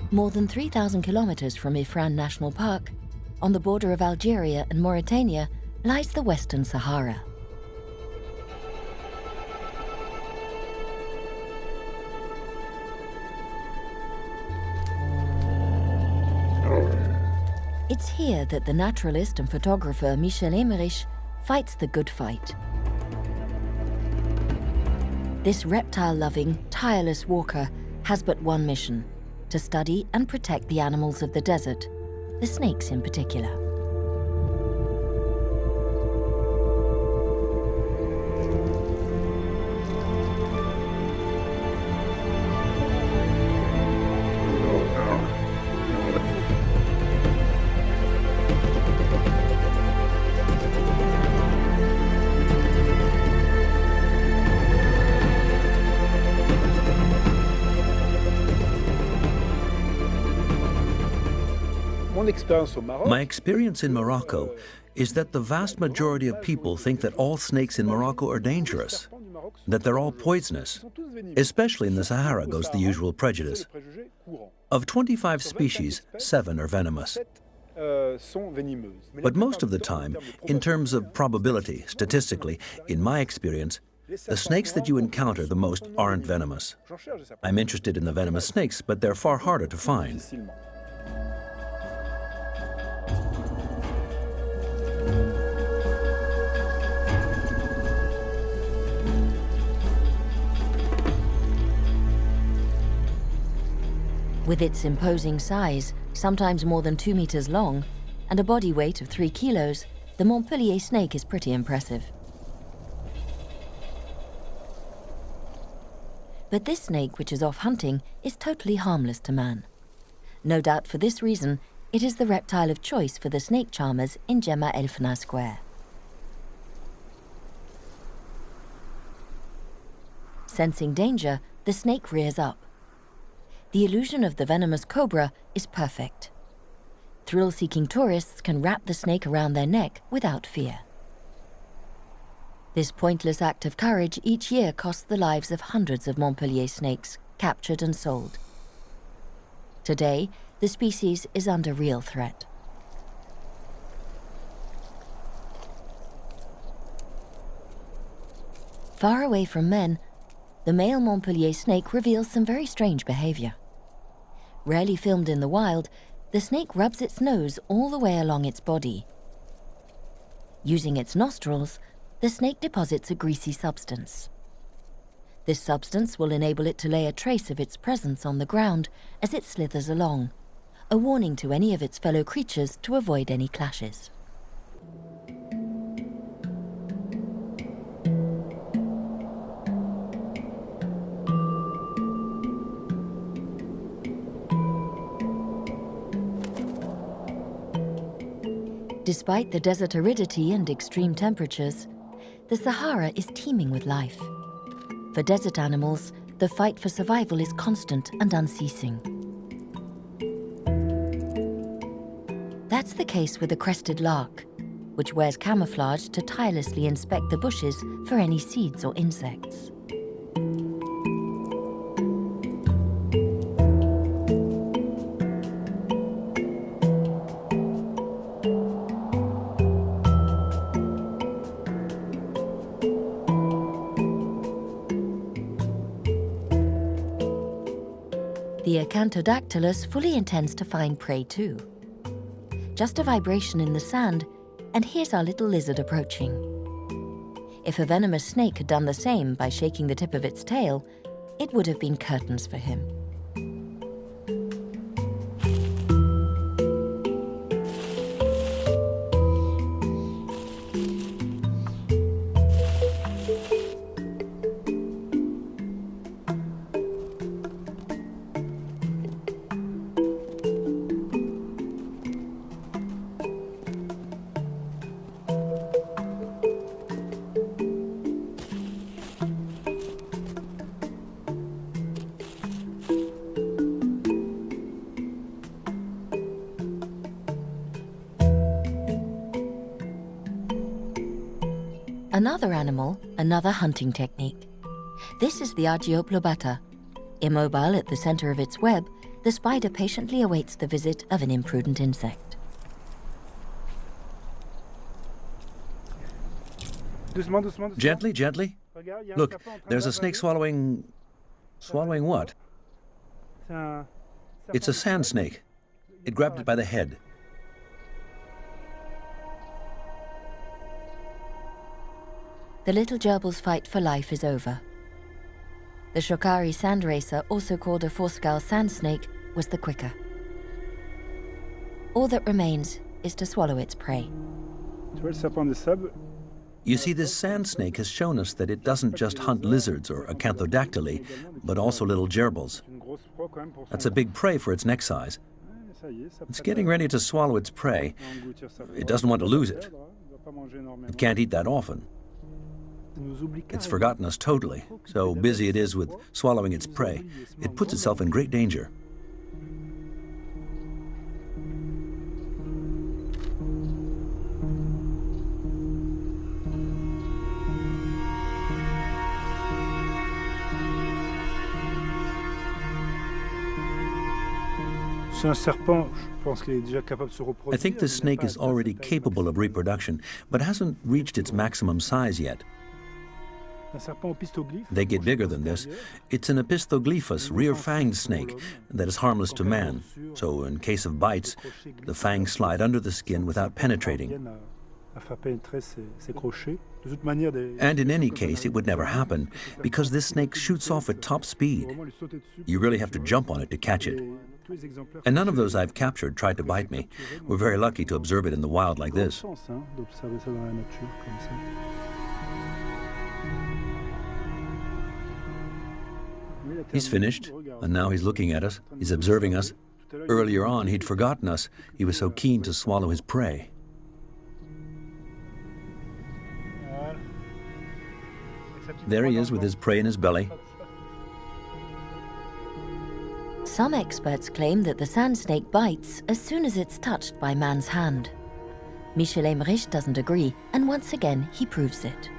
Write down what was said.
More than 3,000 kilometers from Ifrane National Park, on the border of Algeria and Mauritania, lies the Western Sahara. It's here that the naturalist and photographer Michel Emmerich fights the good fight. This reptile-loving, tireless walker has but one mission: to study and protect the animals of the desert, the snakes in particular. My experience in Morocco is that the vast majority of people think that all snakes in Morocco are dangerous, that they're all poisonous. Especially in the Sahara goes the usual prejudice. Of 25 species, 7 are venomous. But most of the time, in terms of probability, statistically, in my experience, the snakes that you encounter the most aren't venomous. I'm interested in the venomous snakes, but they're far harder to find. With its imposing size, sometimes more than 2 meters long, and a body weight of 3 kilos, the Montpellier snake is pretty impressive. But this snake, which is off hunting, is totally harmless to man. No doubt for this reason, it is the reptile of choice for the snake charmers in Jemaa El Fna Square. Sensing danger, the snake rears up. The illusion of the venomous cobra is perfect. Thrill-seeking tourists can wrap the snake around their neck without fear. This pointless act of courage each year costs the lives of hundreds of Montpellier snakes, captured and sold. Today, the species is under real threat. Far away from men, the male Montpellier snake reveals some very strange behavior. Rarely filmed in the wild, the snake rubs its nose all the way along its body. Using its nostrils, the snake deposits a greasy substance. This substance will enable it to lay a trace of its presence on the ground as it slithers along, a warning to any of its fellow creatures to avoid any clashes. Despite the desert aridity and extreme temperatures, the Sahara is teeming with life. For desert animals, the fight for survival is constant and unceasing. That's the case with the crested lark, which wears camouflage to tirelessly inspect the bushes for any seeds or insects. The Acanthodactylus fully intends to find prey too. Just a vibration in the sand, and here's our little lizard approaching. If a venomous snake had done the same by shaking the tip of its tail, it would have been curtains for him. Another animal, another hunting technique. This is the Argioplobata. Immobile at the center of its web, the spider patiently awaits the visit of an imprudent insect. Gently, gently. Look, there's a snake swallowing... Swallowing what? It's a sand snake. It grabbed it by the head. The little gerbil's fight for life is over. The Shokari sand racer, also called a four-skull sand snake, was the quicker. All that remains is to swallow its prey. You see, this sand snake has shown us that it doesn't just hunt lizards or acanthodactyly, but also little gerbils. That's a big prey for its neck size. It's getting ready to swallow its prey. It doesn't want to lose it. It can't eat that often. It's forgotten us totally. So busy it is with swallowing its prey, it puts itself in great danger. I think this snake is already capable of reproduction, but hasn't reached its maximum size yet. They get bigger than this. It's an opistoglyphus, rear-fanged snake that is harmless to man. So in case of bites, the fangs slide under the skin without penetrating. And in any case, it would never happen, because this snake shoots off at top speed. You really have to jump on it to catch it. And none of those I've captured tried to bite me. We're very lucky to observe it in the wild like this. He's finished, and now he's looking at us. He's observing us. Earlier on, he'd forgotten us. He was so keen to swallow his prey. There he is with his prey in his belly. Some experts claim that the sand snake bites as soon as it's touched by man's hand. Michel Emmerich doesn't agree, and once again he proves it.